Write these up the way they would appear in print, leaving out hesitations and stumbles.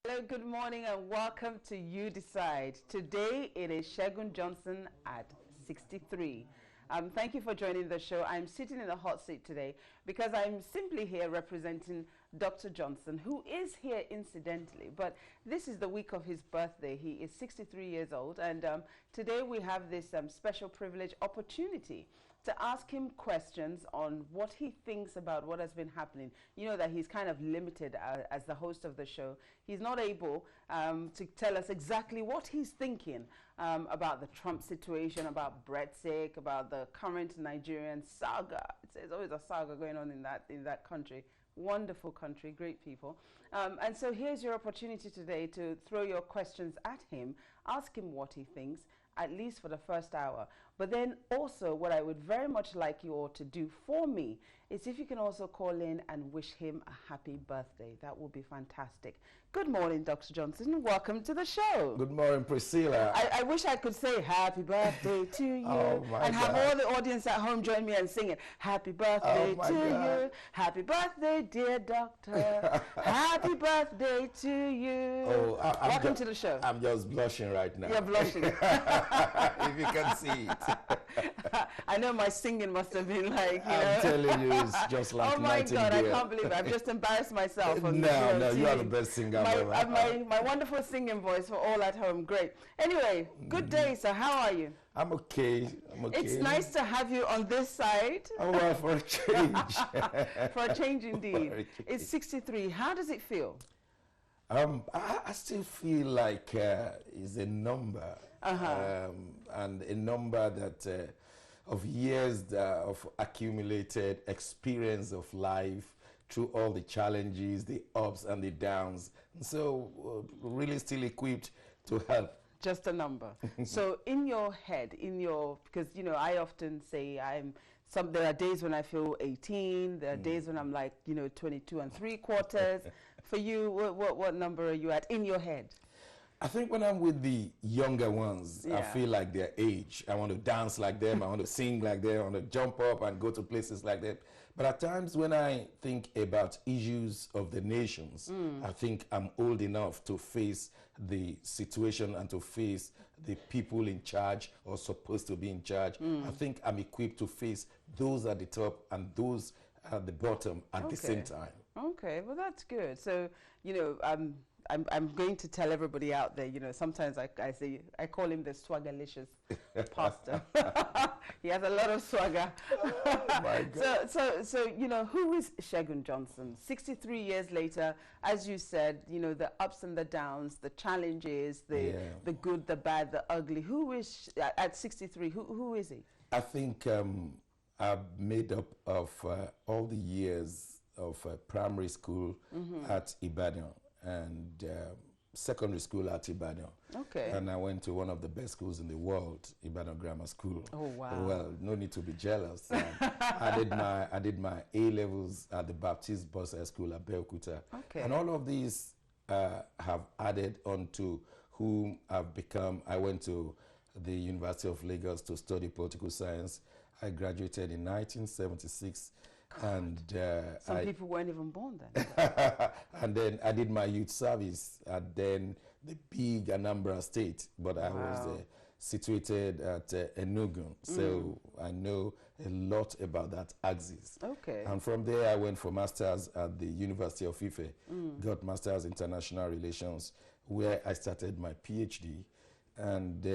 Hello, good morning, and welcome to You Decide. Today it is Ud1 Johnson at 63. Thank you for joining the show. I'm sitting in the hot seat today because I'm simply here representing Dr. Johnson, who is here incidentally, but this is the week of his birthday. He is 63 years old, and today we have this special privilege opportunity to ask him questions on what he thinks about what has been happening. You know that he's kind of limited as the host of the show. He's not able to tell us exactly what he's thinking about the Trump situation, about Brexit, about the current Nigerian saga. There's always a saga going on in that country. Wonderful country, great people. And so here's your opportunity today to throw your questions at him, ask him what he thinks, at least for the first hour. But then also what I would very much like you all to do for me is if you can also call in and wish him a happy birthday. That would be fantastic. Good morning, Dr. Johnson. Welcome to the show. Good morning, Priscilla. I wish I could say happy birthday to you and have all the audience at home join me and sing it. Happy birthday to you. Happy birthday, dear doctor. Happy birthday to you. Welcome to the show. I'm just blushing right now. You're blushing. If you can see it. I know my singing must have been like, I'm telling you, it's just like oh my God, I Nightingale. can't believe it. I've just embarrassed myself. No, you are the best singer ever. My wonderful singing voice for all at home. Great. Anyway, good day, sir. How are you? I'm okay. It's nice to have you on this side. Oh, well, for a change. For a change indeed. For a change. It's 63. How does it feel? I still feel like it's a number. And a number that of years of accumulated experience of life through all the challenges, the ups and the downs. And so really still equipped to help. Just a number. So in your head, because you know, I often say there are days when I feel 18, there are days when I'm like, 22 3/4. For you, what number are you at in your head? I think when I'm with the younger ones, I feel like their age. I want to dance like them. I want to sing like them. I want to jump up and go to places like that. But at times when I think about issues of the nations, I think I'm old enough to face the situation and to face the people in charge or supposed to be in charge. I think I'm equipped to face those at the top and those at the bottom at the same time. Okay, well that's good. So, I'm going to tell everybody out there, sometimes I call him the swaggerlicious pastor. He has a lot of swagger. Oh my God. So who is Ud1 Johnson? 63 years later, as you said, the ups and the downs, the challenges, the good, the bad, the ugly. Who is, at 63, who is he? I think I'm made up of all the years of primary school at Ibadan and secondary school at Ibadan. Okay. And I went to one of the best schools in the world, Ibadan Grammar School. Oh, wow. Well, no need to be jealous. I did my A-levels at the Baptist Boys High School at Belkuta. Okay. And all of these have added on to whom I've become. I went to the University of Lagos to study political science. I graduated in 1976. And some people weren't even born then. And then I did my youth service at then the big Anambra State, but I was situated at Enugu, so I know a lot about that axis. Okay. And from there I went for masters at the University of Ife, got masters international relations, where I started my PhD. And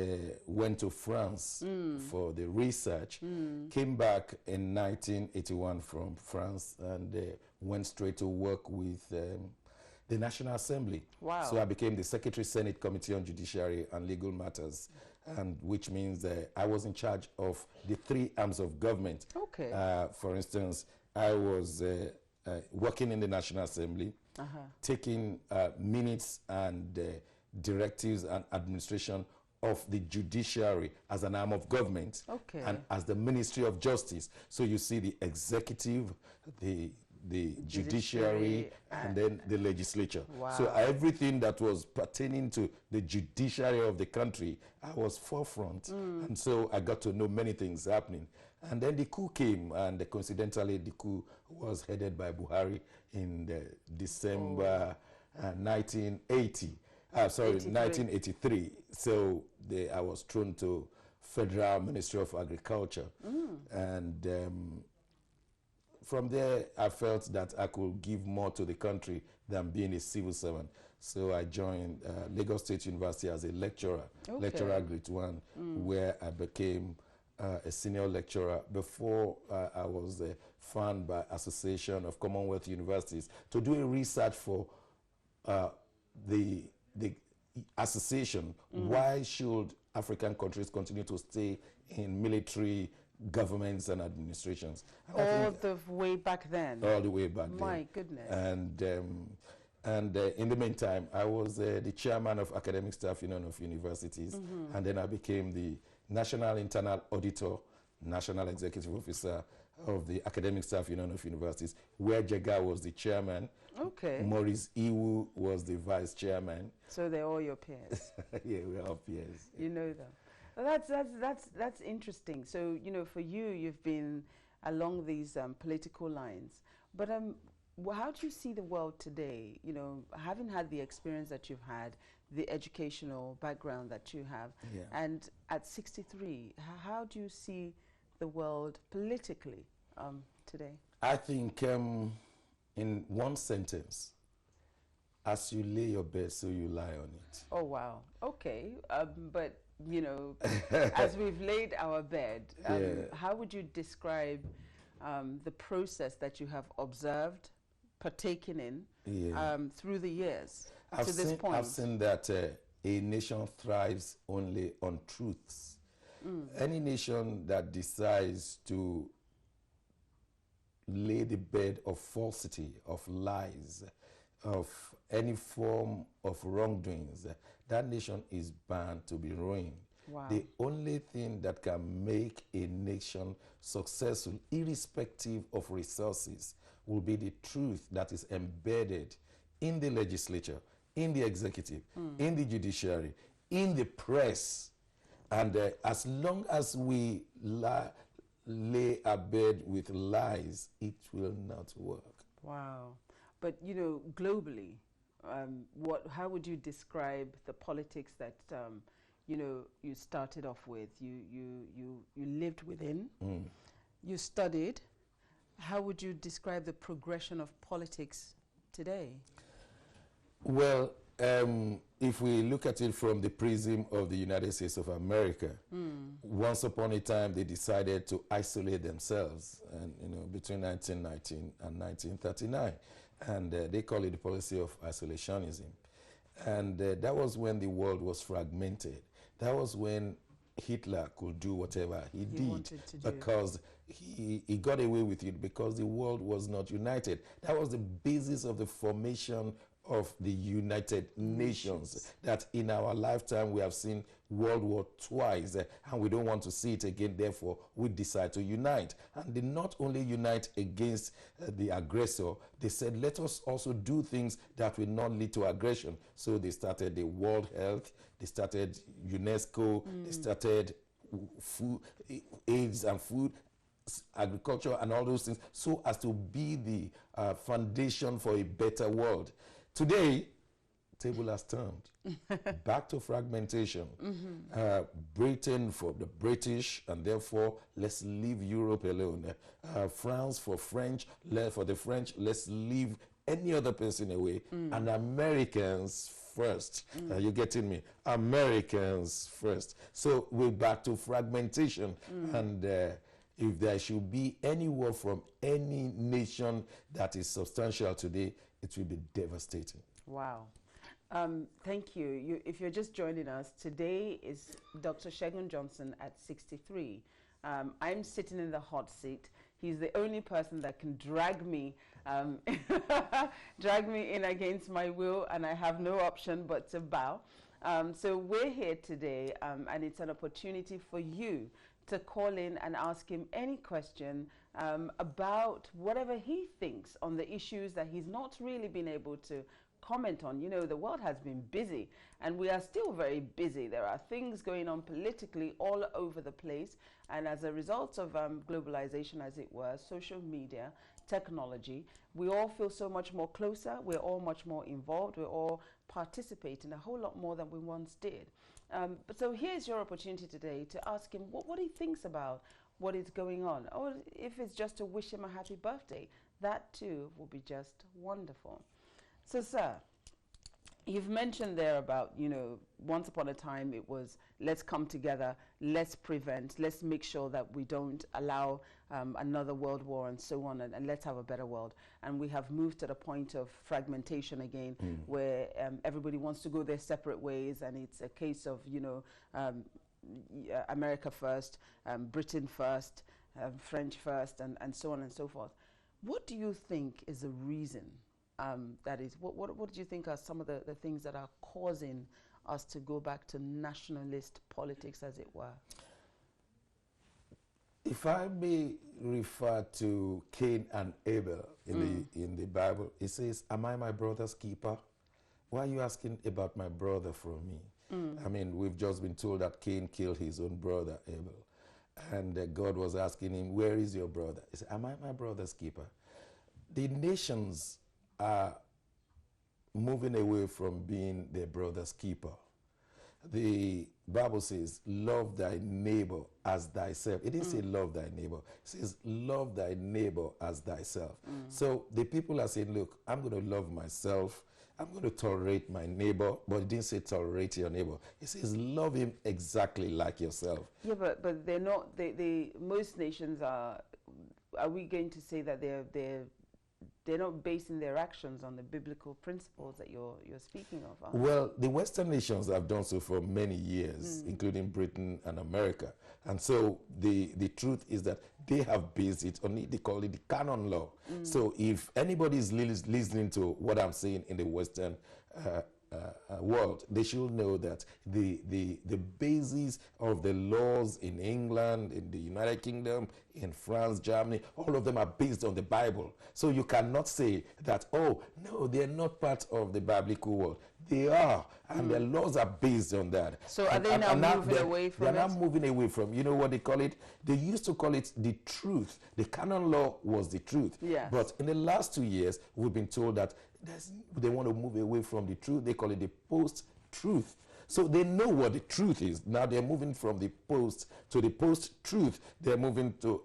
went to France for the research, came back in 1981 from France and went straight to work with the National Assembly. Wow. So I became the Secretary Senate Committee on Judiciary and Legal Matters, and which means I was in charge of the three arms of government. Okay. For instance, I was working in the National Assembly, taking minutes and directives and administration of the judiciary as an arm of government and as the Ministry of Justice. So you see the executive, the judiciary, and then the legislature. Wow. So everything that was pertaining to the judiciary of the country, I was forefront. And so I got to know many things happening. And then the coup came, and coincidentally the coup was headed by Buhari in December 1980. Sorry, 83. 1983. So I was thrown to Federal Ministry of Agriculture. And from there, I felt that I could give more to the country than being a civil servant. So I joined Lagos State University as a lecturer, lecturer grade 1, where I became a senior lecturer. Before I was found by Association of Commonwealth Universities to do a research for the association. Why should African countries continue to stay in military governments and administrations? All the way back then? All the way back then. My goodness. And in the meantime, I was the chairman of Academic Staff Union of Universities, and then I became the National Internal Auditor, National Executive Officer of the Academic Staff Union of Universities, where Jega was the chairman. Okay. Maurice Iwu was the vice chairman. So they're all your peers? Yeah, we're all peers. You know them. Well, that's interesting. So, you know, for you, you've been along these political lines. But how do you see the world today? You know, having had the experience that you've had, the educational background that you have, and at 63, how do you see the world politically today? I think in one sentence, as you lay your bed, so you lie on it. Oh, wow. Okay. But, you know, as we've laid our bed, how would you describe the process that you have observed, partaken in through the years to this point? I've seen that a nation thrives only on truths. Any nation that decides to lay the bed of falsity, of lies, of any form of wrongdoings, that nation is bound to be ruined. Wow. The only thing that can make a nation successful, irrespective of resources, will be the truth that is embedded in the legislature, in the executive, in the judiciary, in the press. And as long as we lay our bed with lies, it will not work. Wow. But, you know, globally, how would you describe the politics that, you know, you started off with? You lived within, you studied. How would you describe the progression of politics today? Well, if we look at it from the prism of the United States of America, once upon a time they decided to isolate themselves, and you know, between 1919 and 1939, and they call it the policy of isolationism, and that was when the world was fragmented. That was when Hitler could do whatever he did because he got away with it because the world was not united. That was the basis of the formation of the United Nations, that in our lifetime we have seen World War twice, and we don't want to see it again. Therefore, we decide to unite. And they not only unite against the aggressor, they said, let us also do things that will not lead to aggression. So they started the World Health, they started UNESCO, they started food, AIDS and food, agriculture and all those things, so as to be the foundation for a better world. Today, table has turned back to fragmentation. Britain for the British, and therefore let's leave Europe alone. France for French, for the French, let's leave any other person away. And Americans first. You're getting me? Americans first. So we're back to fragmentation. And if there should be any word from any nation that is substantial today, it will be devastating. Wow. Thank you. If you're just joining us, today is Dr. Segun Johnson at 63. I'm sitting in the hot seat. He's the only person that can drag me in against my will, and I have no option but to bow. So we're here today, and it's an opportunity for you to call in and ask him any question about whatever he thinks on the issues that he's not really been able to comment on. You know, the world has been busy, and we are still very busy. There are things going on politically all over the place, and as a result of globalization, as it were, social media technology, we all feel so much more closer, we're all much more involved, we're all participating a whole lot more than we once did. But so here's your opportunity today to ask him what he thinks about what is going on, or if it's just to wish him a happy birthday, that too will be just wonderful. So, sir, you've mentioned there about, once upon a time it was, let's come together, let's prevent, let's make sure that we don't allow another world war and so on, and let's have a better world. And we have moved to the point of fragmentation again, where everybody wants to go their separate ways, and it's a case of, America first, Britain first, French first, and so on and so forth. What do you think is the reason that is? What do you think are some of the things that are causing us to go back to nationalist politics, as it were? If I may refer to Cain and Abel in the Bible, it says, "Am I my brother's keeper? Why are you asking about my brother from me?" I mean, we've just been told that Cain killed his own brother Abel, and God was asking him, "Where is your brother?" He said, "Am I my brother's keeper?" The nations are moving away from being their brother's keeper. The Bible says, "Love thy neighbor as thyself." It didn't say love thy neighbor. It says, "Love thy neighbor as thyself." So the people are saying, look, I'm going to love myself. I'm going to tolerate my neighbor. But it didn't say tolerate your neighbor. It says love him exactly like yourself. Yeah, but they're not, most nations are we going to say that they're not basing their actions on the biblical principles that you're speaking of? Well, the Western nations have done so for many years, including Britain and America. And so the truth is that they have based it on, they call it the canon law. So if anybody is listening to what I'm saying in the Western world, they should know that the basis of the laws in England, in the United Kingdom, in France, Germany, all of them are based on the Bible. So you cannot say that, oh, no, they're not part of the biblical world. They are, and their laws are based on that. So are they now moving away from it? They're not moving away from, you know what they call it? They used to call it the truth. The canon law was the truth. Yes. But in the last 2 years, we've been told that they want to move away from the truth. They call it the post-truth. So they know what the truth is. Now they're moving from the post to the post-truth. They're moving to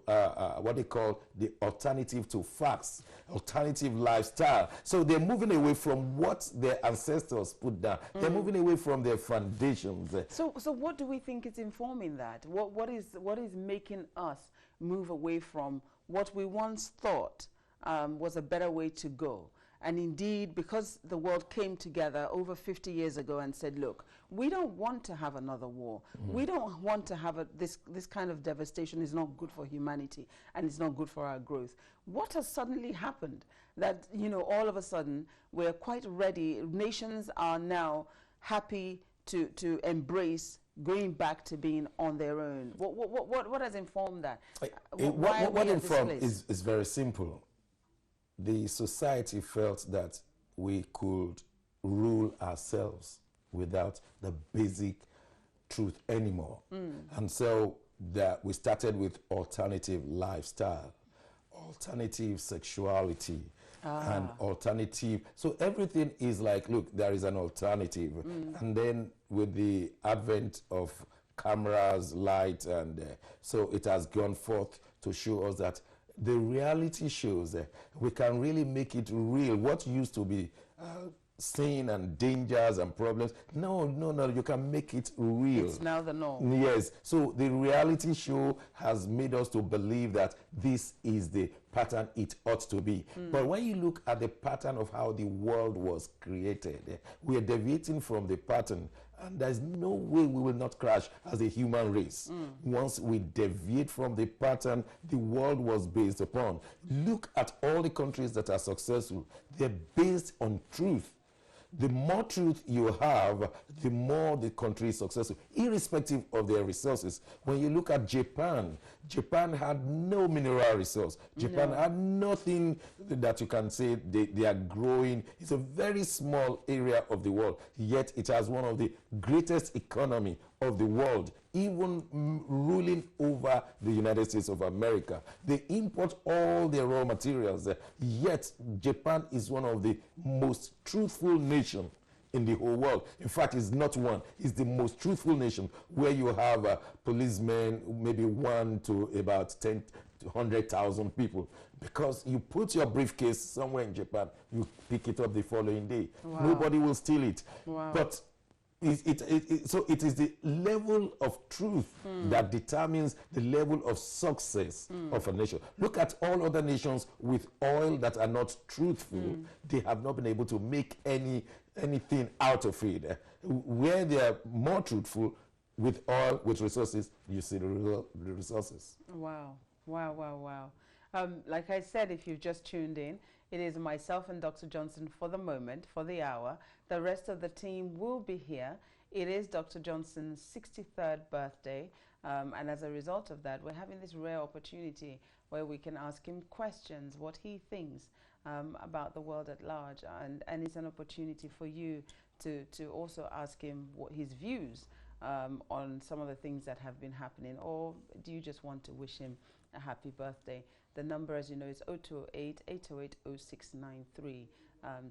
what they call the alternative to facts, alternative lifestyle. So they're moving away from what their ancestors put down. They're moving away from their foundations. So what do we think is informing that? What is making us move away from what we once thought was a better way to go? And indeed, because the world came together over 50 years ago and said, look, we don't want to have another war. We don't want to have this kind of devastation. Is not good for humanity, and it's not good for our growth. What has suddenly happened that, all of a sudden we're quite ready? Nations are now happy to embrace going back to being on their own. What has informed that? What informed is very simple. The society felt that we could rule ourselves without the basic truth anymore. And so that we started with alternative lifestyle, alternative sexuality, and alternative. So everything is like, look, there is an alternative. And then with the advent of cameras, light, and so it has gone forth to show us that the reality shows we can really make it real. What used to be sin and dangers and problems, no, you can make it real. It's now the norm. Yes. So the reality show has made us to believe that this is the pattern it ought to be. But when you look at the pattern of how the world was created, we are deviating from the pattern. And there's no way we will not crash as a human race. Once we deviate from the pattern the world was based upon. Look at all the countries that are successful. They're based on truth. The more truth you have, the more the country is successful, irrespective of their resources. When you look at Japan, Japan had no mineral resource. Japan had nothing that you can say they are growing. It's a very small area of the world, yet it has one of the greatest economy of the world, even ruling over the United States of America. They import all their raw materials, yet Japan is one of the most truthful nations in the whole world. In fact, it's not one, it's the most truthful nation, where you have policemen, maybe 1 to about 10 to 100,000 people. Because you put your briefcase somewhere in Japan, you pick it up the following day. Wow. Nobody will steal it. Wow. But so it is the level of truth that determines the level of success of a nation. Look at all other nations with oil that are not truthful. They have not been able to make anything out of it. Where they are more truthful with oil, with resources, you see the resources. Wow, wow, wow, wow. Like I said, if you've just tuned in, it is myself and Dr. Johnson for the moment, for the hour. The rest of the team will be here. It is Dr. Johnson's 63rd birthday. And as a result of that, we're having this rare opportunity where we can ask him questions, what he thinks about the world at large. And it's an opportunity for you to also ask him what his views on some of the things that have been happening. Or do you just want to wish him a happy birthday? The number, as you know, is 0208-808-0693.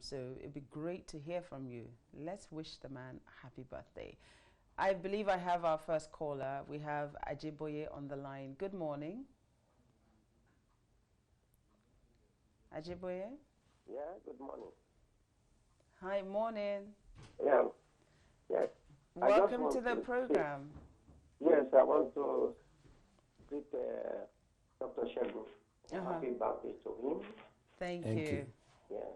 So it'd be great to hear from you. Let's wish the man a happy birthday. I believe I have our first caller. We have Ajiboye on the line. Good morning. Ajiboye? Yeah, good morning. Hi, morning. Yeah, yes. Welcome to the program. Yes, I want to greet Dr. Shegun. Happy birthday to him. Thank you. Yeah.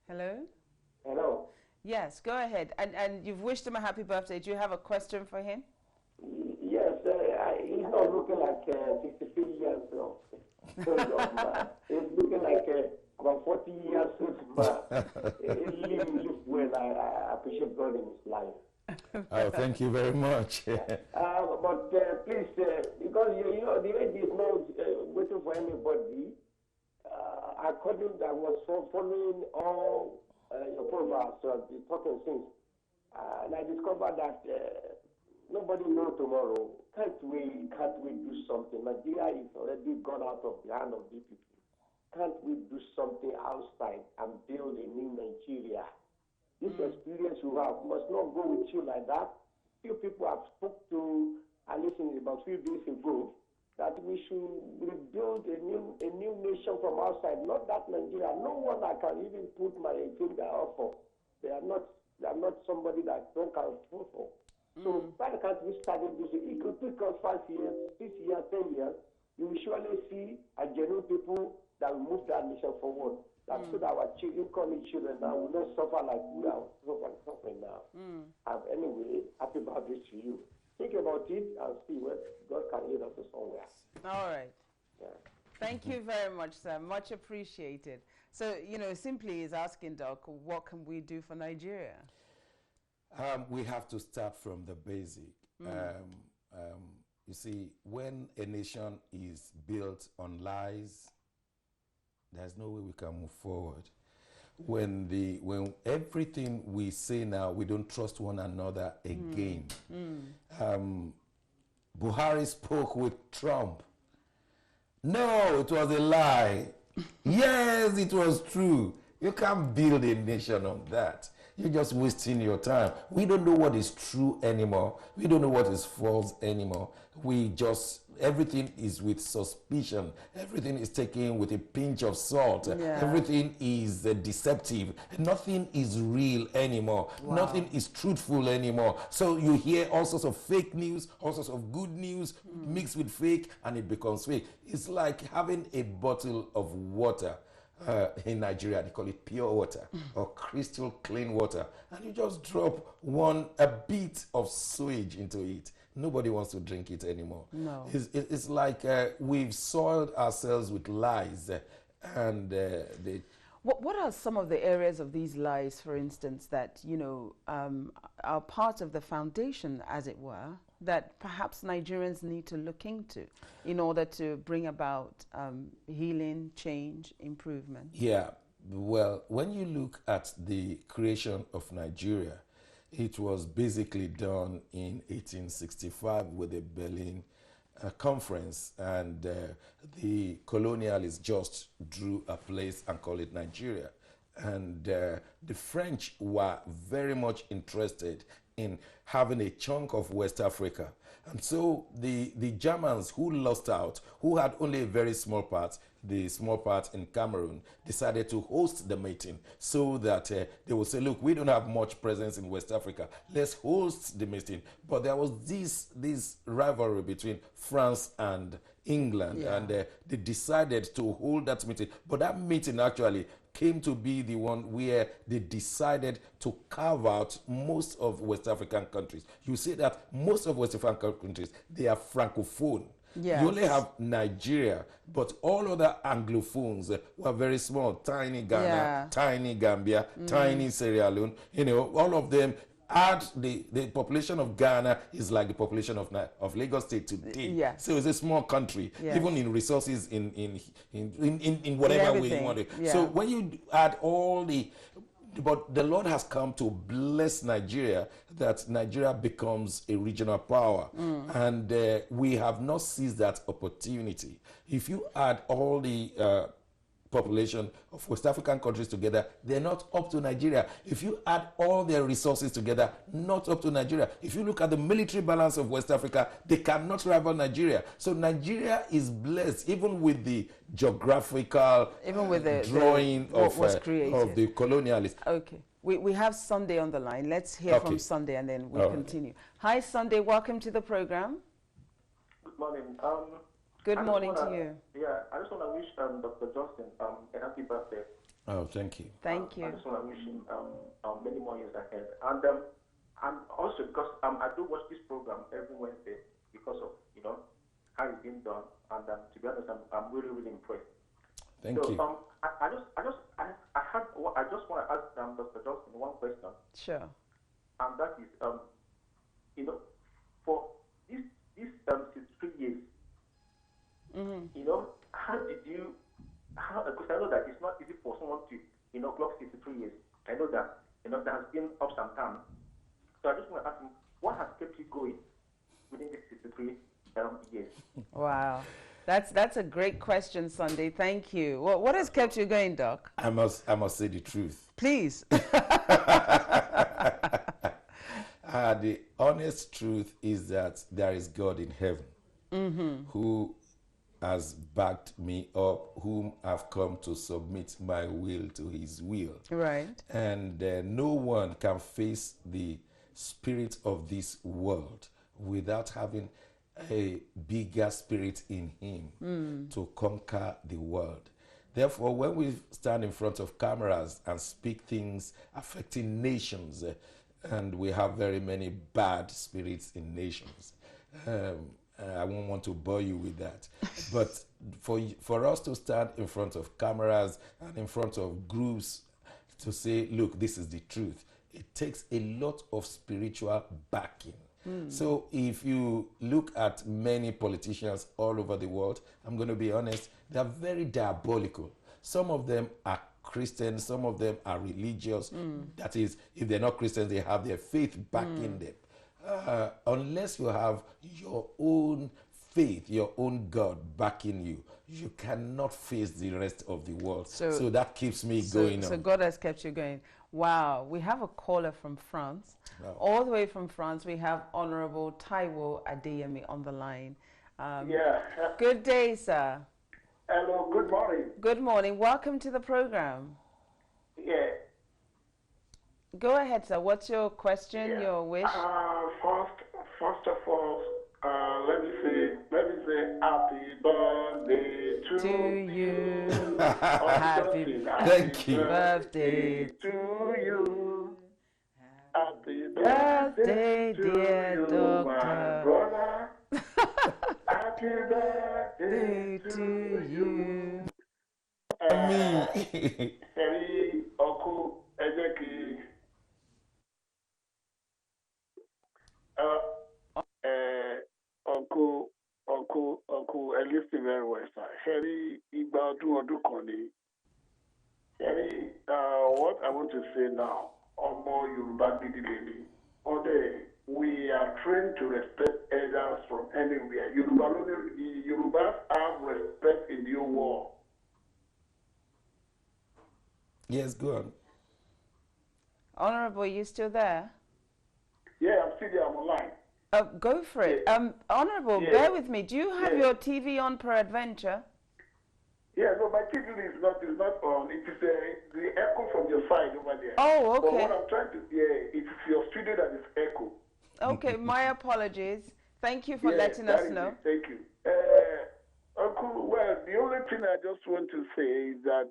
Hello? Hello. Yes, go ahead. And you've wished him a happy birthday. Do you have a question for him? Yes, he's not looking like 63 years old. He's looking like about 40 years old. He lives well. I appreciate God in his life. Oh, thank you very much. But please, because you know the age is not waiting for anybody. According to I was following all your programs, so the talking things, and I discovered that nobody knows tomorrow. Can't we do something? Nigeria is already gone out of the hand of the people. Can't we do something outside and build a new Nigeria? This experience you have must not go with you like that. Few people have spoke to, I listened about 3 days ago, that we should rebuild a new nation from outside. Not that Nigeria. No one I can even put my finger up for. They are not somebody that one can vote for. So why can't we start this? It could take us 5 years, 6 years, 10 years. You will surely see a genuine people that will move that nation forward. So that our incoming children now will not suffer like we are suffering now. Anyway, happy birthday to you. Think about it and see where God can lead us to somewhere. All right. Yeah. Thank you very much, sir. Much appreciated. So, simply is asking, Doc, what can we do for Nigeria? We have to start from the basic. You see, when a nation is built on lies, there's no way we can move forward. When everything we say now, we don't trust one another again. Buhari spoke with Trump. No, it was a lie. Yes, it was true. You can't build a nation on that. You're just wasting your time. We don't know what is true anymore. We don't know what is false anymore. Everything is with suspicion. Everything is taken with a pinch of salt. Yeah. Everything is deceptive. Nothing is real anymore. Wow. Nothing is truthful anymore. So you hear all sorts of fake news, all sorts of good news mixed with fake, and it becomes fake. It's like having a bottle of water. In Nigeria, they call it pure water or crystal clean water. And you just drop a bit of sewage into it. Nobody wants to drink it anymore. No. It's like we've soiled ourselves with lies. What are some of the areas of these lies, for instance, that, are part of the foundation, as it were, that perhaps Nigerians need to look into in order to bring about healing, change, improvement? Yeah. Well, when you look at the creation of Nigeria, It was basically done in 1865 with the Berlin conference, and the colonialists just drew a place and called it Nigeria. And the French were very much interested in having a chunk of West Africa. And so the Germans, who lost out, who had only a very small part, the small part in Cameroon, decided to host the meeting so that they would say, look, we don't have much presence in West Africa. Let's host the meeting. But there was this rivalry between France and England, and they decided to hold that meeting. But that meeting actually came to be the one where they decided to carve out most of West African countries. You see that most of West African countries, they are francophone. Yes. You only have Nigeria, but all other Anglophones were very small. Tiny Ghana, tiny Gambia, tiny Sierra Leone. You know, all of them. Add the population of Ghana is like the population of Lagos State today. Yes. So it's a small country, even in resources, in whatever way you want it. Yeah. So when you add all but the Lord has come to bless Nigeria, that Nigeria becomes a regional power. And we have not seized that opportunity. If you add all the population of West African countries together, they're not up to Nigeria. If you add all their resources together, not up to Nigeria. If you look at the military balance of West Africa, they cannot rival Nigeria. So Nigeria is blessed, even with the geographical drawing of the colonialists. Okay. We have Sunday on the line. Let's hear from Sunday and then we'll continue. Hi, Sunday. Welcome to the program. Good morning. Good morning to you. Yeah, I just want to wish Dr. Johnson a happy birthday. Oh, thank you. Thank you. I just want to wish him many more years ahead. And also because I do watch this program every Wednesday because of how it's been done. And to be honest, I'm really impressed. Thank you. I just want to ask Dr. Johnson one question. Sure. And that is for this 63 years. How did you? Because I know that it's not easy for someone to clock 63 years. I know that there has been ups and downs. So I just want to ask him, what has kept you going within these 63 years? Wow, that's a great question, Sunday. Thank you. What has kept you going, Doc? I must say the truth. Please. The honest truth is that there is God in heaven who has backed me up, whom I've come to submit my will to his will. Right. And no one can face the spirit of this world without having a bigger spirit in him to conquer the world. Therefore, when we stand in front of cameras and speak things affecting nations, and we have very many bad spirits in nations, I won't want to bore you with that. But for us to stand in front of cameras and in front of groups to say, look, this is the truth, it takes a lot of spiritual backing. So if you look at many politicians all over the world, I'm going to be honest, they're very diabolical. Some of them are Christians, some of them are religious. That is, if they're not Christians, they have their faith backing them. Unless you have your own faith, your own God backing you, you cannot face the rest of the world. So that keeps me going on. So God has kept you going. Wow. We have a caller from France. Oh. All the way from France, we have Honorable Taiwo Adeyemi on the line. Good day, sir. Hello, good morning. Good morning. Welcome to the program. Yeah. Go ahead, sir. What's your question, your wish? First of all, let me say happy birthday to you. Happy birthday to you. Happy birthday, dear you, Doctor. My brother. Happy birthday to you. Very Oku Ejeki. Uncle, I listen very well, sir. Harry, Ibadu Odukoni. Harry, what I want to say now, Omo Yoruba Bidi Lady. Ode, we are trained to respect elders from anywhere. Yorubas have respect in your war. Yes, go on. Honorable, you still there? Yeah, I'm still there. I'm online. Go for it. Yeah. Honorable, Yeah. bear with me. Do you have Yeah. your TV on peradventure? Yeah, no, my TV is not on. It is the echo from your side over there. Oh, But okay. what I'm trying to, it is your studio that is echo. Okay, my apologies. Thank you for Yeah, letting that us is know. it. Thank you. Uncle, well, the only thing I just want to say is that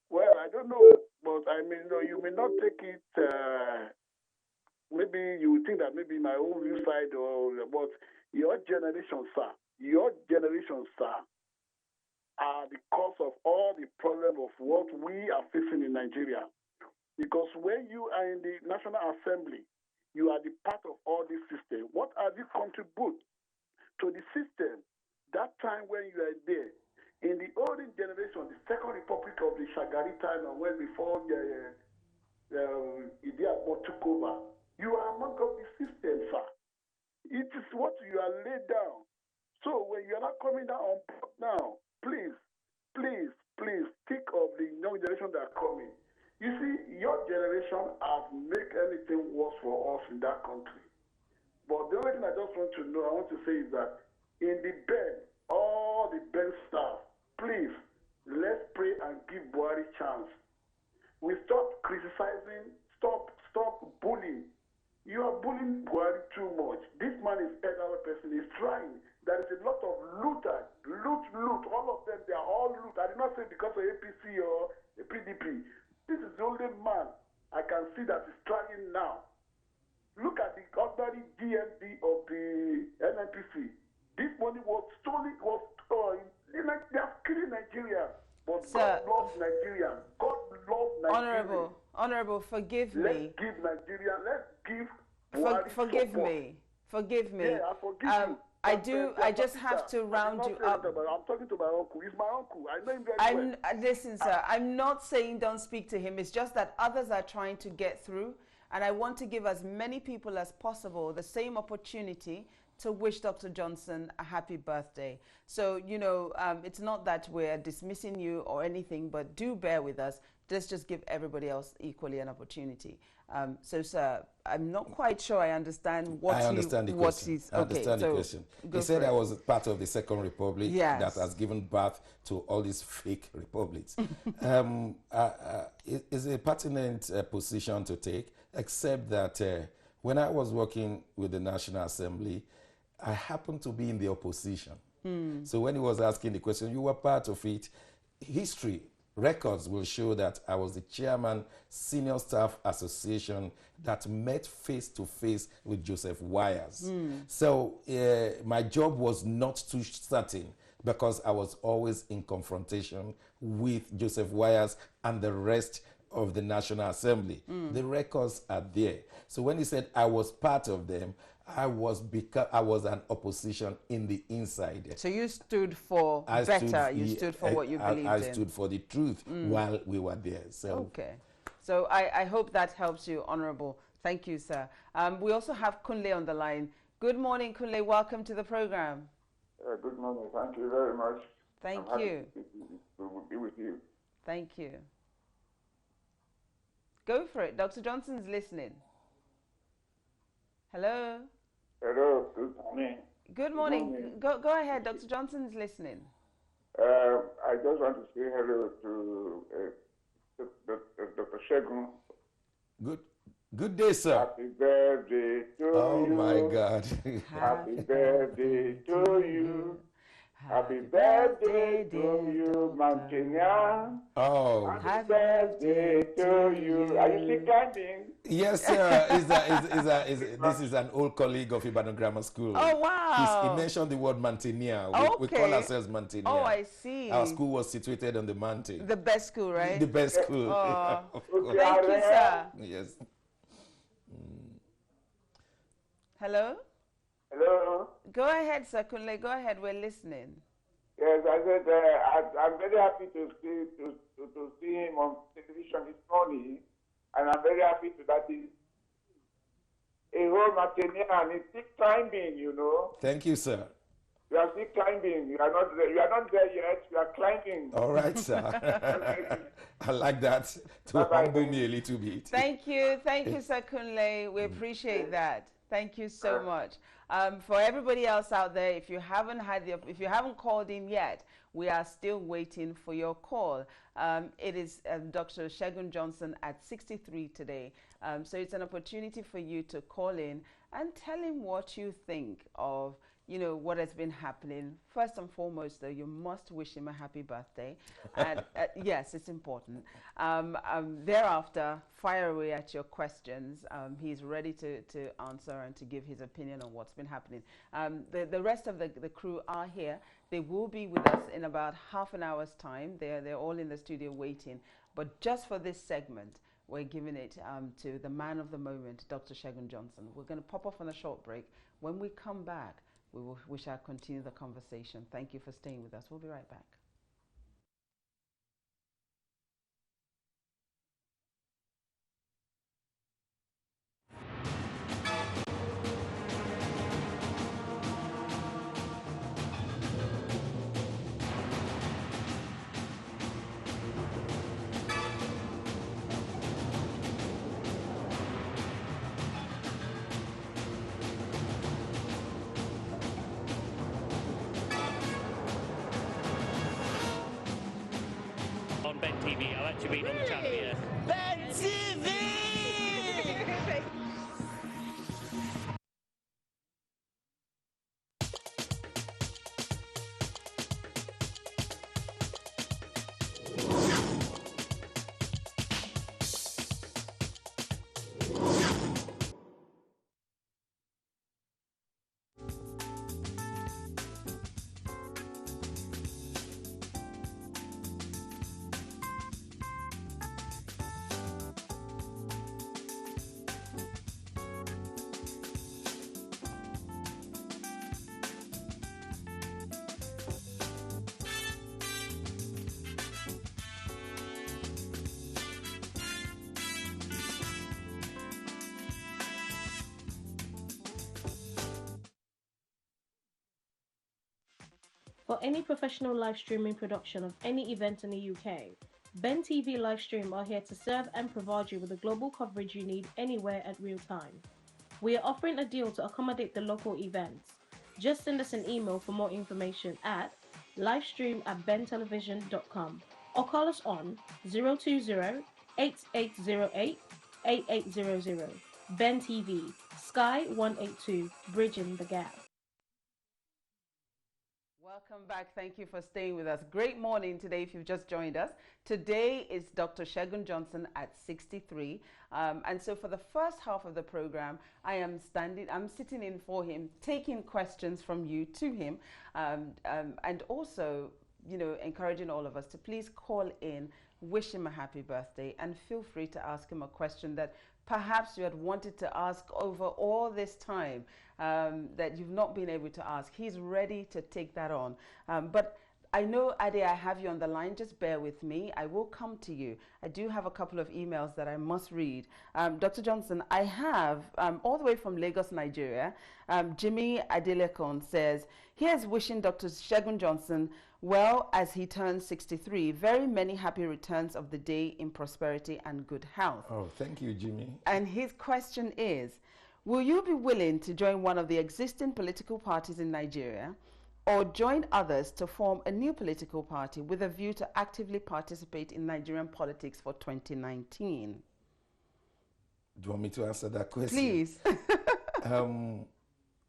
well, I don't know, but I mean, no, you may not take it. Maybe you would think that maybe my own view side, but your generation, sir, are the cause of all the problem of what we are facing in Nigeria. Because when you are in the National Assembly, you are the part of all this system. What have you contribute to the system that time when you are there? In the olden generation, the Second Republic of the Shagari time, and when before Idiakbo took over, you are among of the system, sir. It is what you are laid down. So when you are not coming down on board now, please, think of the young generation that are coming. You see, your generation have made anything worse for us in that country. But the only thing I just want to know, I want to say is that in the bed, all the bed staff, please, let's pray and give Buhari chance. We stop criticizing, stop bullying. You are bullying Buhari too much. This man is elderly person. He's trying. There is a lot of looters. Loot. All of them, they are all loot. I did not say because of APC or the PDP. This is the only man I can see that is trying now. Look at the ordinary GMD of the NNPC. This money was stolen, they are killing Nigeria. But Sir, God loves Nigeria. God loves Nigeria. Honorable, forgive Let's me. give Nigeria, let's give Buhari Forgive support. me. Forgive me. Yeah, I forgive you. I just have to round you up. I'm talking to my uncle. He's my uncle. I know him very well. Listen, sir, I'm not saying don't speak to him. It's just that others are trying to get through. And I want to give as many people as possible the same opportunity to wish Dr. Johnson a happy birthday. So, it's not that we're dismissing you or anything, but do bear with us. Let's just give everybody else equally an opportunity. So, sir, I'm not quite sure I understand what I understand the question. I understand the question. He said I was part of the Second Republic that has given birth to all these fake republics. It's a pertinent position to take, except that when I was working with the National Assembly, I happened to be in the opposition. So when he was asking the question, you were part of it. History records will show that I was the chairman, Senior Staff Association, that met face to face with Joseph Wires. So my job was not too certain because I was always in confrontation with Joseph Wires and the rest of the National Assembly. The records are there. So when he said I was part of them, I was an opposition in the inside. So you stood for you stood for what you believed in. I stood for the truth while we were there. So okay. So I hope that helps you, Honorable. Thank you, sir. We also have Kunle on the line. Good morning, Kunle. Welcome to the program. Good morning. Thank you very much. Thank you. To be with you. Thank you. Go for it. Dr. Johnson's listening. Hello. Hello. Good morning. Good morning. Go ahead. Dr. Johnson's listening. I just want to say hello to Dr. Shegun. Good day, sir. Happy birthday to you. Oh my God. Happy birthday to you. Happy birthday to you, Mountaineer. Oh. Happy birthday to you. Are you still climbing? Yes, sir. This is an old colleague of Ibadan Grammar School. Oh, wow. He mentioned the word mountaineer. We call ourselves mountaineer. Oh, I see. Our school was situated on the mountain. The best school, right? The best school. Oh. Yeah, Thank you, sir. Yes. Hello? Go ahead, sir. Kunle, go ahead. We're listening. Yes, I said I'm very happy to see him on television this morning, and I'm very happy that he's the whole matinee, and it's still climbing, you know. Thank you, sir. You are still climbing. You are not there. You are not there yet. You are climbing. All right, sir. I like that to Bye-bye. humble me a little bit. Thank you, Sir Kunle. We appreciate that. Thank you so much. For everybody else out there, if you haven't called in yet, we are still waiting for your call. It is Dr. Segun Johnson at 63 today. So it's an opportunity for you to call in and tell him what you think of, you know, what has been happening. First and foremost, though, you must wish him a happy birthday. And yes, it's important. Thereafter, fire away at your questions. He's ready to answer and to give his opinion on what's been happening. The rest of the crew are here. They will be with us in about half an hour's time. They're all in the studio waiting. But just for this segment, we're giving it to the man of the moment, Dr. Segun Johnson. We're going to pop off on a short break. When we come back, we shall continue the conversation. Thank you for staying with us. We'll be right back. On Ben TV, I've actually been on the channel, yeah. Ben TV! For any professional live streaming production of any event in the UK, Ben TV Livestream are here to serve and provide you with the global coverage you need anywhere at real time. We are offering a deal to accommodate the local events. Just send us an email for more information at livestream@bentelevision.com or call us on 020-8808-8800. Ben TV, Sky 182, Bridging the Gap. Welcome back. Thank you for staying with us. Great morning today if you've just joined us. Today is Dr. Segun Johnson at 63. And so for the first half of the program, I'm sitting in for him, taking questions from you to him, and also, you know, encouraging all of us to please call in, wish him a happy birthday, and feel free to ask him a question that perhaps you had wanted to ask over all this time that you've not been able to ask. He's ready to take that on. But I know, Ade, I have you on the line. Just bear with me. I will come to you. I do have a couple of emails that I must read. Dr. Johnson, I have, all the way from Lagos, Nigeria, Jimmy Adelekon says, here's wishing Dr. Segun Johnson well as he turns 63. Very many happy returns of the day in prosperity and good health. Oh, thank you, Jimmy. And his question is, will you be willing to join one of the existing political parties in Nigeria or join others to form a new political party with a view to actively participate in Nigerian politics for 2019? Do you want me to answer that question? Please.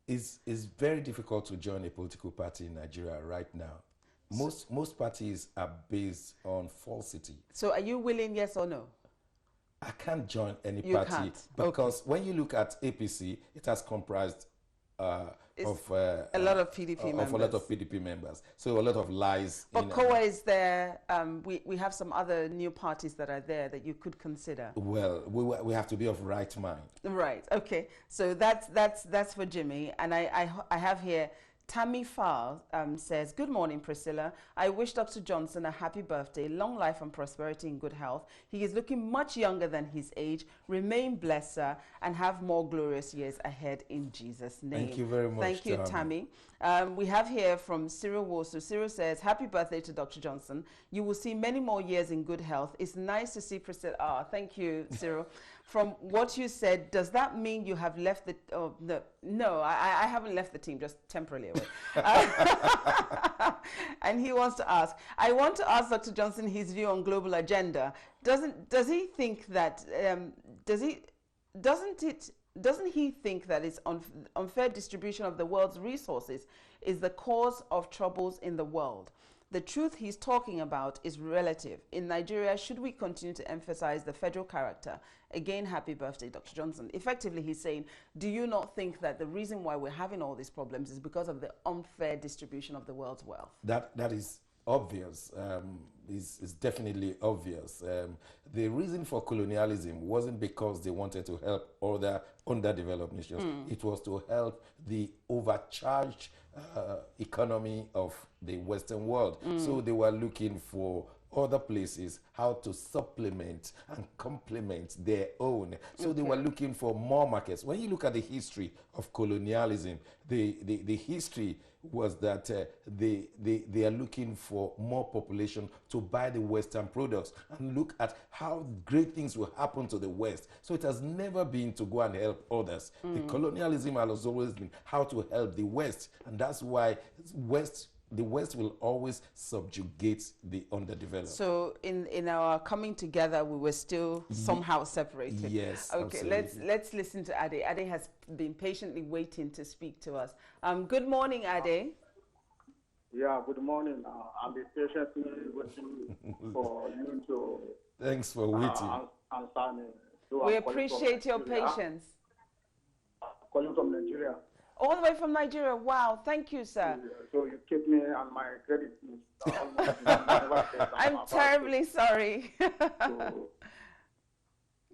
It's very difficult to join a political party in Nigeria right now. Most parties are based on falsity. So are you willing, yes or no? I can't join any You party can't. because when you look at APC, it has comprised of a lot of PDP members. Of a lot of PDP members. So a lot of lies. But COA is there. We have some other new parties that are there that you could consider. Well, we have to be of right mind. Right. Okay. So that's for Jimmy, and I have here Tammy Farr says, good morning, Priscilla. I wish Dr. Johnson a happy birthday, long life and prosperity in good health. He is looking much younger than his age. Remain blessed, sir, and have more glorious years ahead in Jesus' name. Thank you very much, Thank you, Tammy. We have here from Cyril Warsaw. Cyril says, happy birthday to Dr. Johnson. You will see many more years in good health. It's nice to see Priscilla. Thank you, Cyril. From what you said, does that mean you have left the... No, I haven't left the team, just temporarily away. And he wants to ask, I want to ask Dr. Johnson his view on global agenda. Does he think that... Doesn't he think that its unfair distribution of the world's resources is the cause of troubles in the world? The truth he's talking about is relative. In Nigeria, should we continue to emphasize the federal character? Again, happy birthday, Dr. Johnson. Effectively, he's saying, do you not think that the reason why we're having all these problems is because of the unfair distribution of the world's wealth? That is obvious. Is definitely obvious. The reason for colonialism wasn't because they wanted to help other underdeveloped nations. It was to help the overcharged economy of the Western world. So they were looking for other places how to supplement and complement their own. So they were looking for more markets. When you look at the history of colonialism, the history was that they are looking for more population to buy the Western products, and look at how great things will happen to the West. So it has never been to go and help others. The colonialism has always been how to help the West, and that's why the West will always subjugate the underdeveloped. So in our coming together, we were still somehow separated. Yes. Okay, absolutely. let's listen to Ade. Ade has been patiently waiting to speak to us. Good morning, Ade. Yeah, good morning. I'll be patiently waiting for you to... Thanks for waiting. Answer me. We appreciate your patience. Calling from Nigeria. All the way from Nigeria. Wow, thank you, sir. So you keep me on my credit list. I'm terribly sorry.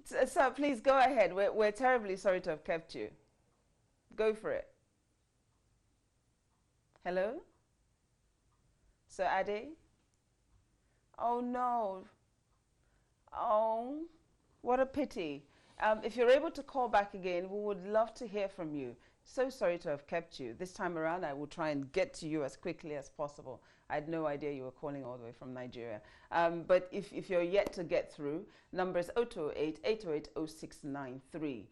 Sir, please go ahead. We're terribly sorry to have kept you. Go for it. Hello? Sir Ade? Oh, no. Oh, what a pity. If you're able to call back again, we would love to hear from you. So sorry to have kept you. This time around, I will try and get to you as quickly as possible. I had no idea you were calling all the way from Nigeria. But if you're yet to get through, number is 0208-808-0693.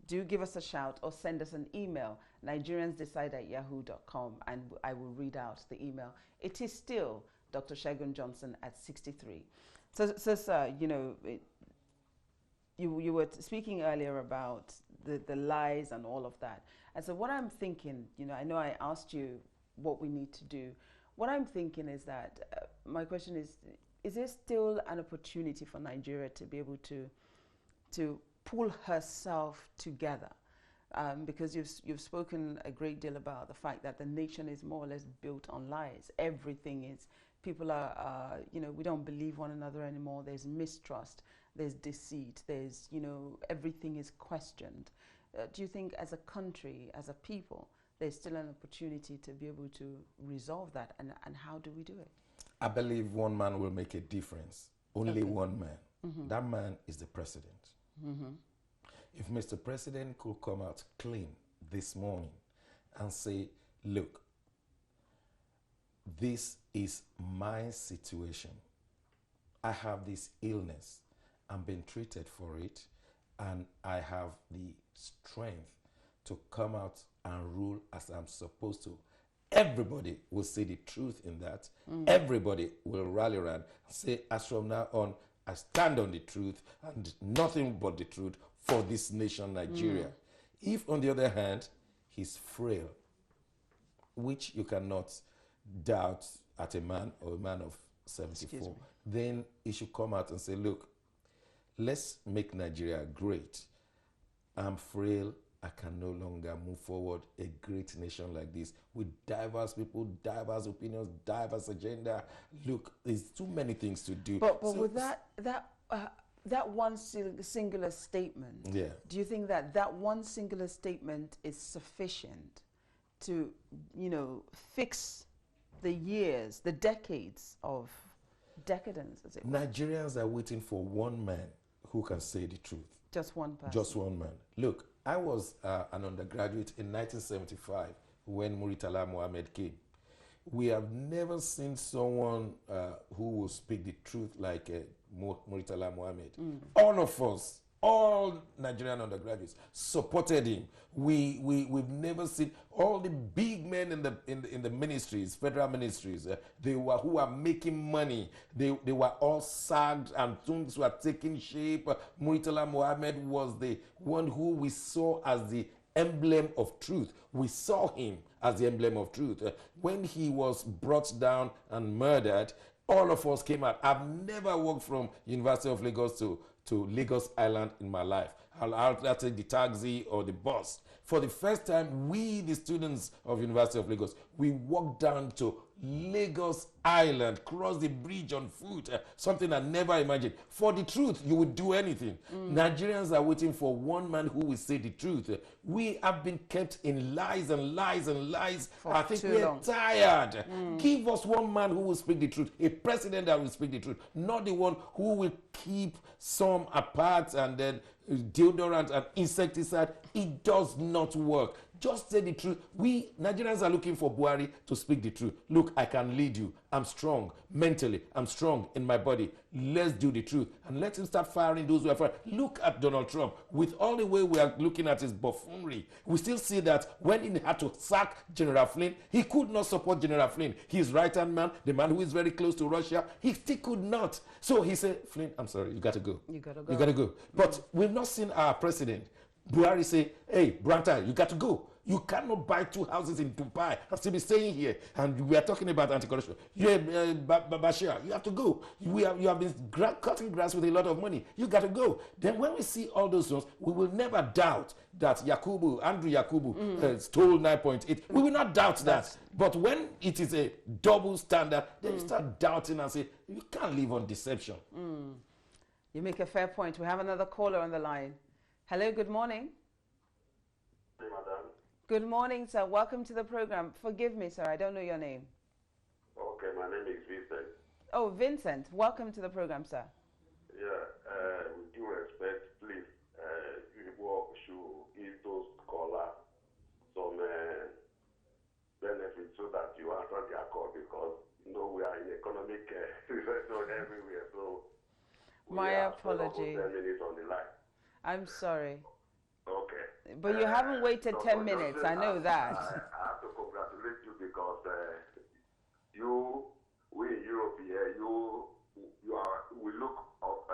Do give us a shout or send us an email, nigeriansdecide@yahoo.com, and I will read out the email. It is still Dr. Segun Johnson at 63. So sir, you know, you were speaking earlier about the lies and all of that. And so what I'm thinking, you know I asked you what we need to do. What I'm thinking is that, my question is there still an opportunity for Nigeria to be able to pull herself together? Because you've spoken a great deal about the fact that the nation is more or less built on lies. Everything is, people are, we don't believe one another anymore. There's mistrust. There's deceit, there's, everything is questioned. Do you think as a country, as a people, there's still an opportunity to be able to resolve that? And how do we do it? I believe one man will make a difference. Only one man. That man is the president. If Mr. President could come out clean this morning and say, look, this is my situation. I have this illness. I'm being treated for it, and I have the strength to come out and rule as I'm supposed to. Everybody will see the truth in that. Everybody will rally around and say, as from now on, I stand on the truth and nothing but the truth for this nation, Nigeria. If, on the other hand, he's frail, which you cannot doubt at a man or a man of 74, then he should come out and say, look, let's make Nigeria great. I'm frail. I can no longer move forward a great nation like this with diverse people, diverse opinions, diverse agenda. Look, there's too many things to do. But with that one singular statement, do you think that one singular statement is sufficient to, fix the years, the decades of decadence, as it were? Nigerians are waiting for one man who can say the truth. Just one person. Just one man. Look, I was an undergraduate in 1975 when Muritala Mohammed came. We have never seen someone who will speak the truth like Muritala Mohammed. All of us, all Nigerian undergraduates supported him. We've never seen all the big men in the ministries, federal ministries. Who are making money. They were all sagged and things were taking shape. Muritala Mohammed was the one who we saw as the emblem of truth. We saw him as the emblem of truth. When he was brought down and murdered, all of us came out. I've never walked from University of Lagos to Lagos Island in my life. I'll take the taxi or the bus. For the first time, we, the students of University of Lagos, we walked down to Lagos Island, crossed the bridge on foot, something I never imagined. For the truth, you would do anything. Nigerians are waiting for one man who will say the truth. We have been kept in lies and lies and lies. I think we're tired. Give us one man who will speak the truth, a president that will speak the truth, not the one who will keep some apart and then deodorant and insecticide. It does not work. Just say the truth. We Nigerians are looking for Buhari to speak the truth. Look, I can lead you. I'm strong mentally. I'm strong in my body. Let's do the truth. And let him start firing those who are firing. Look at Donald Trump. With all the way we are looking at his buffoonery, we still see that when he had to sack General Flynn, he could not support General Flynn. His right-hand man, the man who is very close to Russia, he still could not. So he said, Flynn, I'm sorry, you got to go. You got to go. You got to go. But we've not seen our president, Buhari, say, hey, Branta, you got to go. You cannot buy 2 houses in Dubai and still be staying here. And we are talking about anti-corruption. Yeah, Bashir, you have to go. You have been cutting grass with a lot of money. You got to go. Then when we see all those ones, we will never doubt that Andrew Yakubu stole 9.8. We will not doubt that. But when it is a double standard, then you start doubting and say, you can't live on deception. You make a fair point. We have another caller on the line. Hello, good morning. Hey, madam. Good morning, sir. Welcome to the program. Forgive me, sir. I don't know your name. Okay, my name is Vincent. Oh, Vincent. Welcome to the program, sir. Yeah, with due respect, please, you should give those callers some benefits so that you answer their call because, we are in economic recession everywhere. So, my apology. 10 minutes on the line. I'm sorry. Okay. But you haven't waited 10 minutes. I know that. I have to congratulate you because we in Europe here, we look up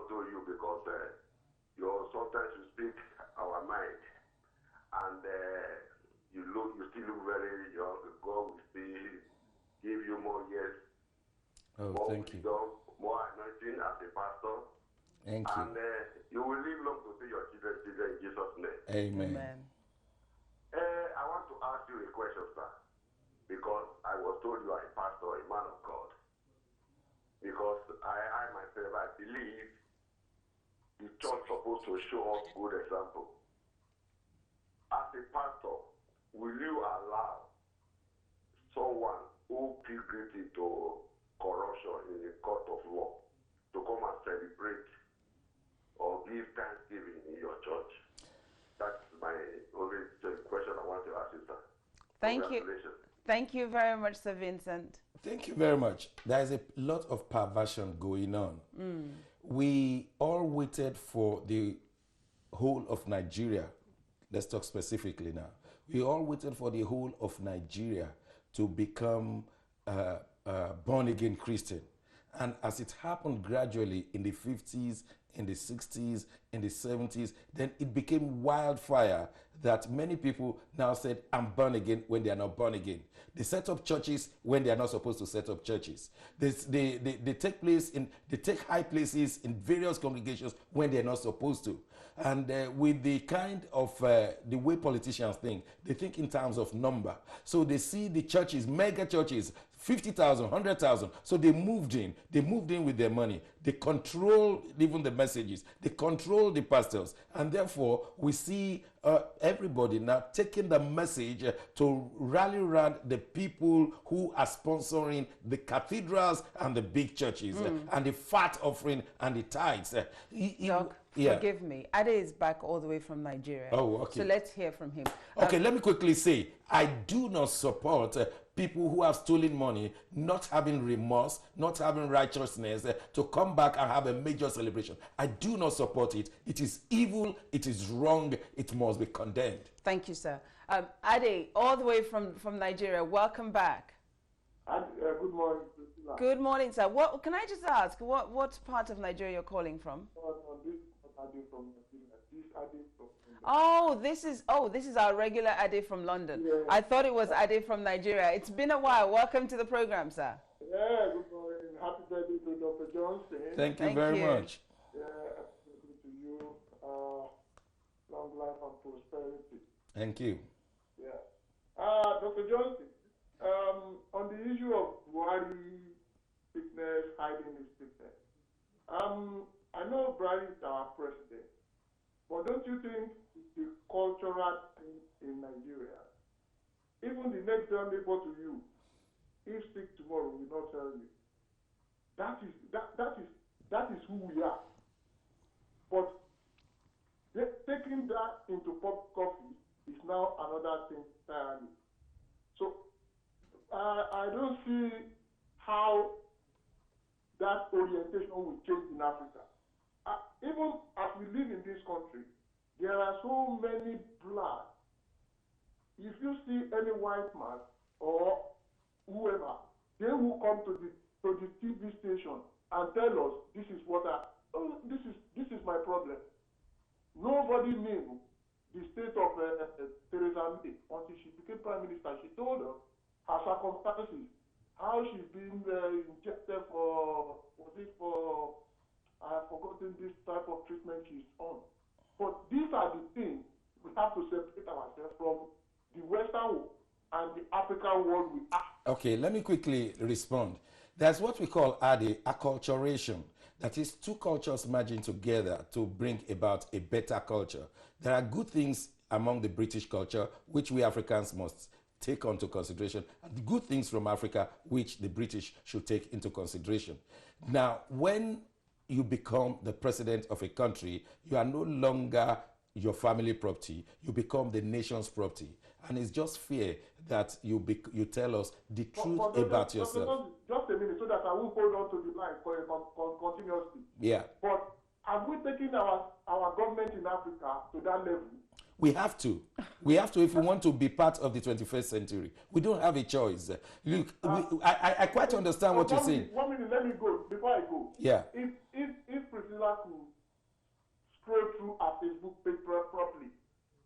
to you because sometimes you speak our mind, and you still look very young. God will still give you more years. Oh, more thank you. wisdom, more anointing as a pastor. Thank you. And you will live long to see your children in Jesus' name. Amen. Amen. I want to ask you a question, sir, because I was told you are a pastor, a man of God. Because I myself, I believe the church is supposed to show us good example. As a pastor, will you allow someone who pleads guilty to corruption in the court of law to come and celebrate or give thanksgiving in your church? That's my only question I want to ask you, sir. Thank you. Thank you very much, Sir Vincent. Thank you very much. There is a lot of perversion going on. We all waited for the whole of Nigeria. Let's talk specifically now. We all waited for the whole of Nigeria to become born-again Christian. And as it happened gradually in the 50s, in the 60s, in the 70s, then it became wildfire that many people now said, I'm born again when they are not born again. They set up churches when they are not supposed to set up churches. They take high places in various congregations when they are not supposed to. And with the kind of the way politicians think, they think in terms of number. So they see the churches, mega churches, 50,000, 100,000. So they moved in with their money. They control even the messages. They control the pastors. And therefore, we see everybody now taking the message to rally around the people who are sponsoring the cathedrals and the big churches and the fat offering and the tithes. Doc, forgive me. Ade is back all the way from Nigeria. Oh, okay. So let's hear from him. Okay, let me quickly say, I do not support people who have stolen money, not having remorse, not having righteousness, to come back and have a major celebration. I do not support it. It is evil, it is wrong, it must be condemned. Thank you, sir. Ade, all the way from Nigeria, welcome back. Good morning. Good morning, sir. Can I just ask, what part of Nigeria you're calling from? Oh, this is our regular Ade from London. Yeah. I thought it was Ade from Nigeria. It's been a while. Welcome to the program, sir. Yeah, good morning. Happy birthday to Dr. Johnson. Thank you very much. Yeah, happy birthday to you. Long life and prosperity. Thank you. Yeah. Dr. Johnson, on the issue of Buhari sickness, hiding his sickness, I know Buhari is our president, but don't you think the cultural thing in Nigeria, even the next door neighbor to you, if sick tomorrow, will not tell you. That is who we are. But taking that into pop coffee is now another thing entirely. So I don't see how that orientation will change in Africa. Even as we live in this country, there are so many blacks. If you see any white man or whoever, they will come to the TV station and tell us this is what this is my problem. Nobody knew the state of Theresa May until she became prime minister. She told us her circumstances, how she's been injected I've forgotten this type of treatment she's on. But these are the things we have to separate ourselves from the Western world and the African world we are. Okay, let me quickly respond. There's what we call acculturation. That is two cultures merging together to bring about a better culture. There are good things among the British culture, which we Africans must take into consideration, and the good things from Africa, which the British should take into consideration. Now, when you become the president of a country, you are no longer your family property, you become the nation's property. And it's just fair that you tell us the truth about yourself. Just a minute, so that I will hold on to the line continuously. Yeah. But have we taken our government in Africa to that level? We have to. We have to if we want to be part of the 21st century. We don't have a choice. Look, I quite understand what you're saying. 1 minute, let me go before I go. Yeah. If Priscilla could scroll through our Facebook page properly,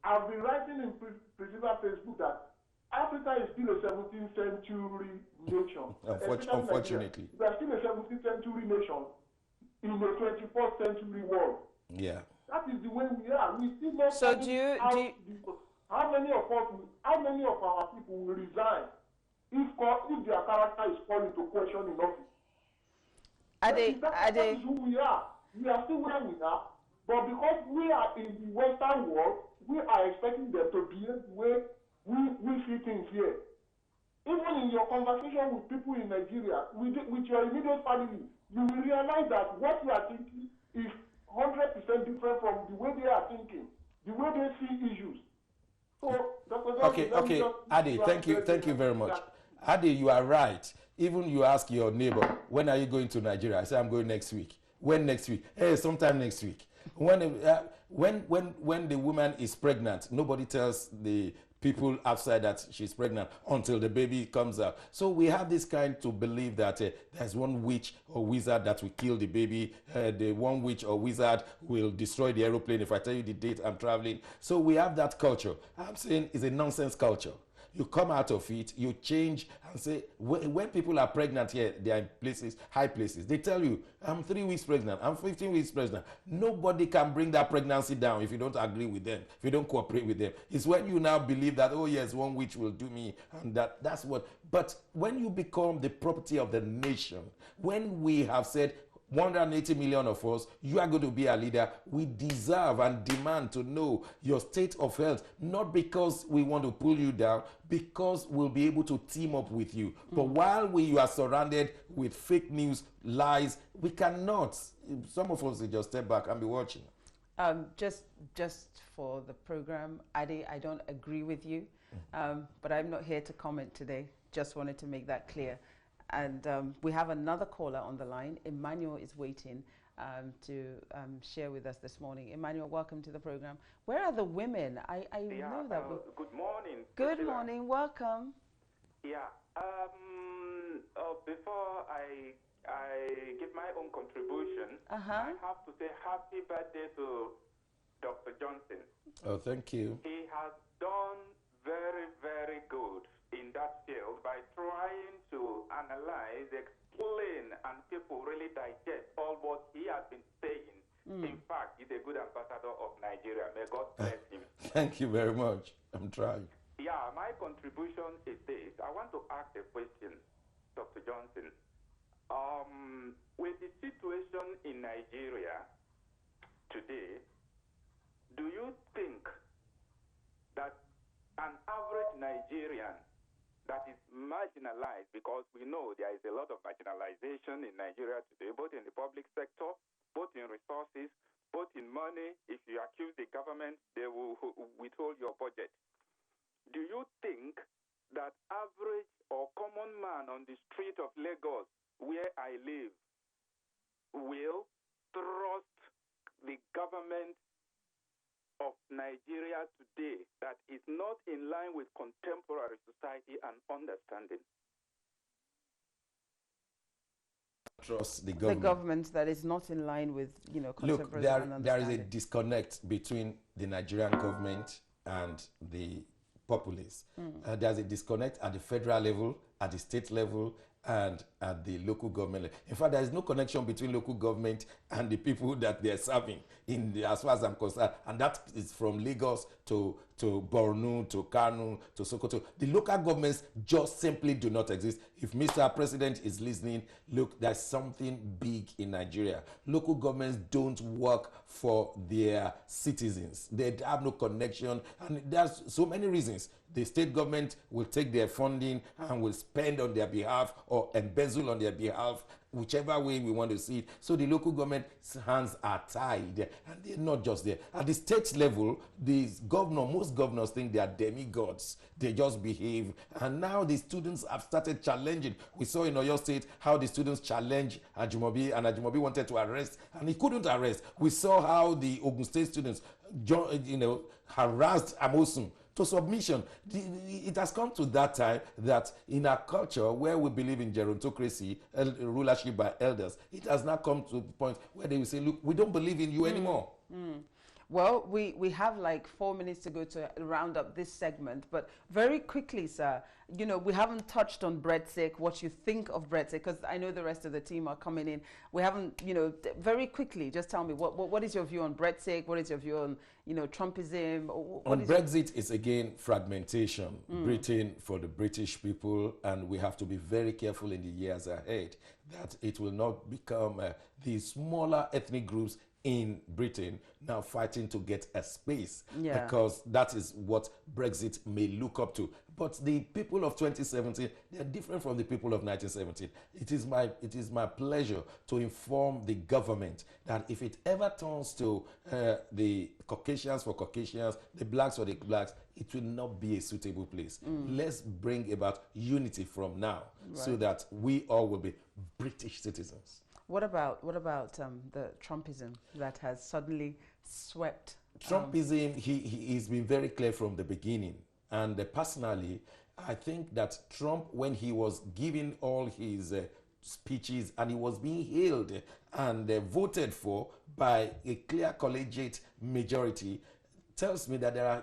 I've been writing in Priscilla's Facebook that Africa is still a 17th century nation. Unfortunately. We are still a 17th century nation in the 21st century world. Yeah. That is the way we are. We still not. So how many of our people will resign if their character is called into question in office? That is who we are. We are still where we are, but because we are in the Western world, we are expecting them to behave the way we see things here. Even in your conversation with people in Nigeria, with your immediate family, you will realize that what you are thinking is 100% different from the way they are thinking, the way they see issues. So, okay, Ade, thank you very much. Ade, you are right. Even you ask your neighbor, when are you going to Nigeria? I say, I'm going next week. When next week? Hey, sometime next week. When the woman is pregnant, nobody tells the people outside that she's pregnant until the baby comes out. So we have this kind to believe that there's one witch or wizard that will kill the baby. The one witch or wizard will destroy the aeroplane if I tell you the date I'm traveling. So we have that culture. I'm saying it's a nonsense culture. You come out of it, you change and say, when people are pregnant here, they are in places, high places. They tell you, I'm 3 weeks pregnant, I'm 15 weeks pregnant. Nobody can bring that pregnancy down if you don't agree with them, if you don't cooperate with them. It's when you now believe that, oh yes, one witch will do me, and that's what. But when you become the property of the nation, when we have said, 180 million of us, you are going to be a leader. We deserve and demand to know your state of health, not because we want to pull you down, because we'll be able to team up with you. But while you are surrounded with fake news, lies, we cannot. Some of us will just step back and be watching. Just for the program, Adi, I don't agree with you, but I'm not here to comment today. Just wanted to make that clear. And we have another caller on the line. Emmanuel is waiting to share with us this morning. Emmanuel, welcome to the program. Where are the women? I know that. Good morning. Good morning. Welcome. Yeah. Before I give my own contribution, I have to say happy birthday to Dr. Johnson. Oh, thank you. He has done very, very good in that field by trying to analyze, explain, and people really digest all what he has been saying. In fact, he's a good ambassador of Nigeria. May God bless him. Thank you very much. I'm trying. Yeah, my contribution is this. I want to ask a question, Dr. Johnson. With the situation in Nigeria today, do you think that an average Nigerian that is marginalized, because we know there is a lot of marginalization in Nigeria today, both in the public sector, both in resources, both in money. If you accuse the government, they will withhold your budget. Do you think that average or common man on the street of Lagos, where I live, will trust the government of Nigeria today that is not in line with contemporary society and understanding? Trust the government. The government that is not in line with, contemporary Look, and understanding. there is a disconnect between the Nigerian government and the populace. There's a disconnect at the federal level, at the state level, and at the local government level. In fact, there is no connection between local government and the people that they're serving, as far as I'm concerned. And that is from Lagos to Borno, to Kano, to Sokoto. The local governments just simply do not exist. If Mr. President is listening, look, there's something big in Nigeria. Local governments don't work for their citizens. They have no connection. And there's so many reasons. The state government will take their funding and will spend on their behalf or embezzle on their behalf, whichever way we want to see it. So the local government's hands are tied, and they're not just there. At the state level, most governors think they are demigods. They just behave. And now the students have started challenging. We saw in Oyo State how the students challenged Ajimobi, and Ajimobi wanted to arrest, and he couldn't arrest. We saw how the Ogun State students, harassed Amosun to submission. It has come to that time that in our culture where we believe in gerontocracy, rulership by elders, it has now come to the point where they will say, look, we don't believe in you anymore. Well, we have like 4 minutes to go to round up this segment, but very quickly, sir, we haven't touched on Brexit, what you think of Brexit, because I know the rest of the team are coming in. We haven't, very quickly, just tell me, what is your view on Brexit? What is your view on, Trumpism? On Brexit, it's again fragmentation. Britain for the British people, and we have to be very careful in the years ahead that it will not become these smaller ethnic groups in Britain now fighting to get a space, because that is what Brexit may look up to. But the people of 2017, they are different from the people of 1917. It is my pleasure to inform the government that if it ever turns to the Caucasians for Caucasians, the blacks for the blacks, it will not be a suitable place. Let's bring about unity from now, so that we all will be British citizens. What about the Trumpism that has suddenly swept? Trumpism, he's been very clear from the beginning. And personally, I think that Trump, when he was giving all his speeches and he was being hailed and voted for by a clear collegiate majority, tells me that there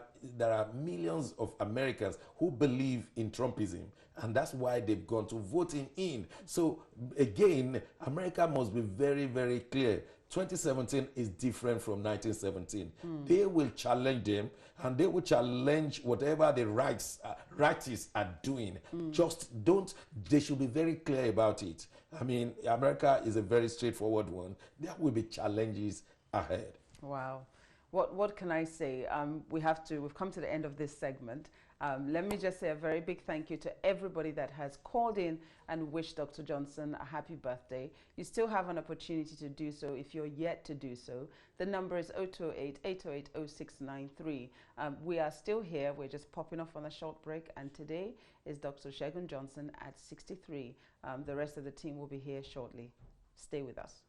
are millions of Americans who believe in Trumpism, and that's why they've gone to vote him in. So again, America must be very, very clear. 2017 is different from 1917. They will challenge them, and they will challenge whatever the rightists are doing. Just don't, they should be very clear about it. I mean, America is a very straightforward one. There will be challenges ahead. Wow. What can I say? We've come to the end of this segment. Let me just say a very big thank you to everybody that has called in and wished Dr. Johnson a happy birthday. You still have an opportunity to do so if you're yet to do so. The number is 0208-808-0693. We are still here. We're just popping off on a short break, and today is Dr. Johnson at 63. The rest of the team will be here shortly. Stay with us.